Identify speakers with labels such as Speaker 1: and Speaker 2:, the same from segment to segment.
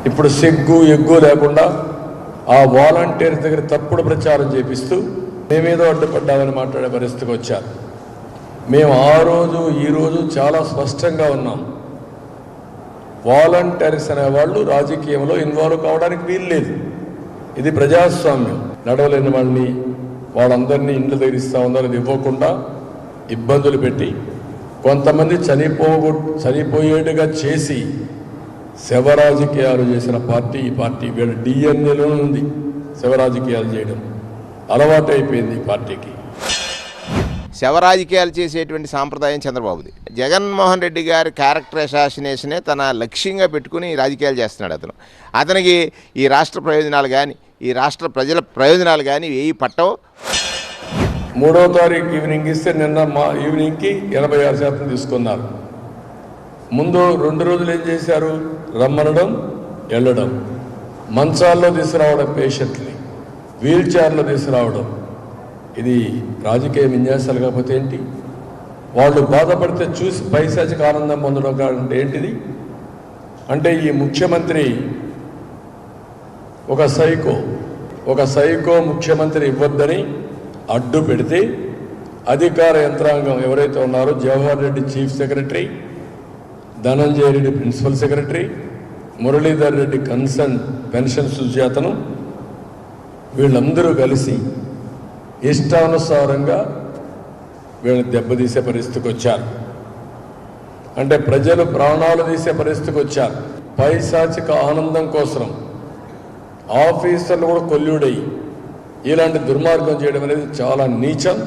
Speaker 1: ఇప్పుడు సిగ్గు ఎగ్గు లేకుండా ఆ వాలంటీర్ దగ్గర తప్పుడు ప్రచారం చేపిస్తూ మేమేదో అడ్డుపడ్డామని మాట్లాడే పరిస్థితికి వచ్చారు. మేము ఆ రోజు ఈరోజు చాలా స్పష్టంగా ఉన్నాం. వాలంటీర్స్ అనేవాళ్ళు రాజకీయంలో ఇన్వాల్వ్ కావడానికి వీలు లేదు. ఇది ప్రజాస్వామ్యం. నడవలేని వాళ్ళని వాళ్ళందరినీ ఇండ్ల దగ్గర ఇస్తా ఉన్నారు. అది ఇవ్వకుండా ఇబ్బందులు పెట్టి కొంతమంది చనిపోయేట్టుగా చేసి శవ రాజకీయాలు చేసిన పార్టీ ఈ పార్టీ. వీళ్ళ డిఎన్ఏలో ఉంది శవ రాజకీయాలు చేయడం, అలవాటు అయిపోయింది ఈ పార్టీకి.
Speaker 2: శవ రాజకీయాలు చేసేటువంటి సాంప్రదాయం చంద్రబాబుది. జగన్మోహన్ రెడ్డి గారి క్యారెక్టర్ అసాసినేషనే తన లక్ష్యంగా పెట్టుకుని రాజకీయాలు చేస్తున్నాడు. అతనికి ఈ రాష్ట్ర ప్రయోజనాలు కానీ ఈ రాష్ట్ర ప్రజల ప్రయోజనాలు కానీ ఏవి పట్టవు.
Speaker 1: 3వ తారీఖు ఈవినింగ్ ఇస్తే నిన్న మా ఈవినింగ్కి 86% తీసుకున్నారు. ముందు 2 రోజులు ఏం చేశారు? రమ్మనడం, వెళ్ళడం, మంచాల్లో తీసుకురావడం, పేషెంట్ని వీల్ చైర్లో తీసుకురావడం. ఇది రాజకీయ విన్యాసాలు కాకపోతే ఏంటి? వాళ్ళు బాధపడితే చూసి పైశాచిక ఆనందం పొందడం అంటే ఏంటిది? అంటే ఈ ముఖ్యమంత్రి ఒక సైకో ముఖ్యమంత్రి ఇవ్వద్దని అడ్డు పెడితే అధికార యంత్రాంగం ఎవరైతే ఉన్నారో Jawahar Reddy chief secretary, Dhananjaya Reddy principal secretary, Muralidhar Reddy concern pension సుజాతను వీళ్ళందరూ కలిసి ఇష్టానుసారంగా వీళ్ళని దెబ్బతీసే పరిస్థితికి వచ్చారు. అంటే ప్రజలు ప్రాణాలు తీసే పరిస్థితికి వచ్చారు. పైశాచిక ఆనందం కోసం ఆఫీసర్లు కూడా కొల్లుడై ఇలాంటి దుర్మార్గం చేయడం అనేది చాలా నీచం.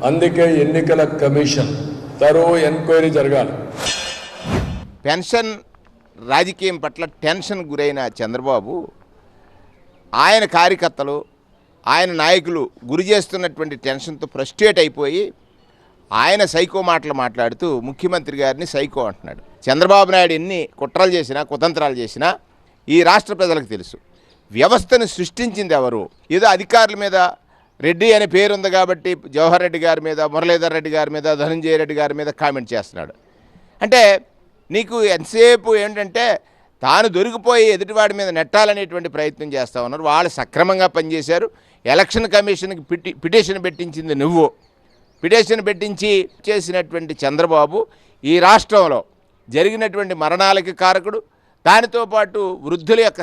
Speaker 1: అందుకే ఎన్నికల కమిషన్ తరువు ఎంక్వైరీ జరగాలి.
Speaker 2: పెన్షన్ రాజకీయం పట్ల టెన్షన్ గురైన చంద్రబాబు, ఆయన కార్యకర్తలు, ఆయన నాయకులు గురి చేస్తున్నటువంటి టెన్షన్తో ఫ్రస్ట్రేట్ అయిపోయి ఆయన సైకో మాటలు మాట్లాడుతూ ముఖ్యమంత్రి గారిని సైకో అంటున్నాడు. చంద్రబాబు నాయుడు ఎన్ని కుట్రలు చేసినా కుతంత్రాలు చేసినా ఈ రాష్ట్ర ప్రజలకు తెలుసు. వ్యవస్థను సృష్టించింది ఎవరు? ఏదో అధికారుల మీద రెడ్డి అనే పేరు ఉంది కాబట్టి జవహర్ రెడ్డి గారి మీద, మురళీధర్ రెడ్డి గారి మీద, ధనంజయ రెడ్డి గారి మీద కామెంట్ చేస్తున్నాడు. అంటే నీకు ఎంతసేపు ఏంటంటే తాను దొరికిపోయి ఎదుటివాడి మీద నెట్టాలనేటువంటి ప్రయత్నం చేస్తూ ఉన్నారు. వాళ్ళు సక్రమంగా పనిచేశారు. ఎలక్షన్ కమిషన్కి పిటిషన్ పెట్టించింది నువ్వు. పిటిషన్ పెట్టించి చేసినటువంటి చంద్రబాబు ఈ రాష్ట్రంలో జరిగినటువంటి మరణాలకి కారకుడు. దానితో పాటు వృద్ధుల యొక్క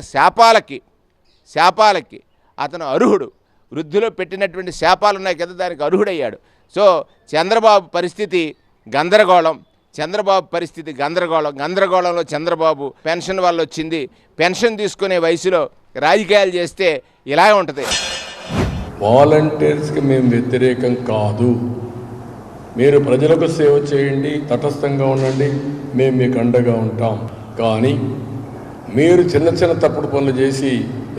Speaker 2: శాపాలకి అతను అర్హుడు. వృద్ధులు పెట్టినటువంటి శాపాలు ఉన్నాయి కదా, దానికి అర్హుడయ్యాడు. సో చంద్రబాబు పరిస్థితి గందరగోళం. గందరగోళంలో చంద్రబాబు పెన్షన్ వల్ల వచ్చింది. పెన్షన్ తీసుకునే వయసులో రాజకీయాలు చేస్తే ఇలాగే ఉంటుంది.
Speaker 1: వాలంటీర్స్కి మేము వ్యతిరేకం కాదు. మీరు ప్రజలకు సేవ చేయండి, తటస్థంగా ఉండండి, మేము మీకు అండగా ఉంటాం. కానీ మీరు చిన్న తప్పుడు పనులు చేసి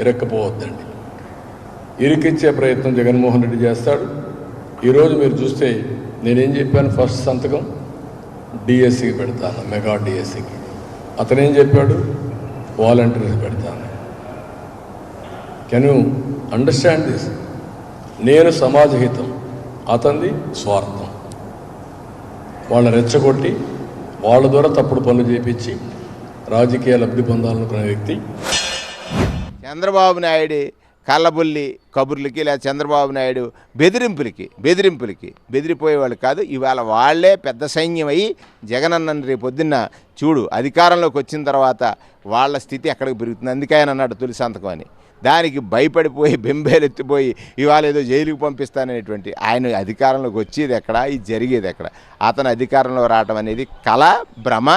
Speaker 1: ఇరక్కపోవద్దండి. ఇరికిచ్చే ప్రయత్నం జగన్మోహన్ రెడ్డి చేస్తాడు. ఈరోజు మీరు చూస్తే నేనేం చెప్పాను? ఫస్ట్ సంతకం డిఎస్సికి పెడతాను, మెగా డిఎస్సికి. అతనేం చెప్పాడు? వాలంటీర్స్ పెడతాను. Can you understand this? నేను సమాజహితం, అతనిది స్వార్థం. వాళ్ళని రెచ్చగొట్టి వాళ్ళ ద్వారా తప్పుడు పనులు చేపించి రాజకీయ లబ్ధి పొందాలనుకునే వ్యక్తి
Speaker 2: చంద్రబాబు నాయుడు. కళ్ళబుల్లి కబుర్లకి లేదా చంద్రబాబు నాయుడు బెదిరింపులకి బెదిరిపోయేవాళ్ళు కాదు. ఇవాళ వాళ్లే పెద్ద సైన్యం అయ్యి జగనన్నని రేపొద్దున్న చూడు అధికారంలోకి వచ్చిన తర్వాత వాళ్ళ స్థితి ఎక్కడికి పెరుగుతుంది. అందుకే ఆయన అన్నాడు తొలి సంతకం అని. దానికి భయపడిపోయి బెంబేలెత్తిపోయి ఇవాళ ఏదో జైలుకి పంపిస్తాననేటువంటి ఆయన అధికారంలోకి వచ్చేది ఎక్కడ, ఇది జరిగేది ఎక్కడ? అతను అధికారంలో రావడం అనేది కళ, భ్రమ.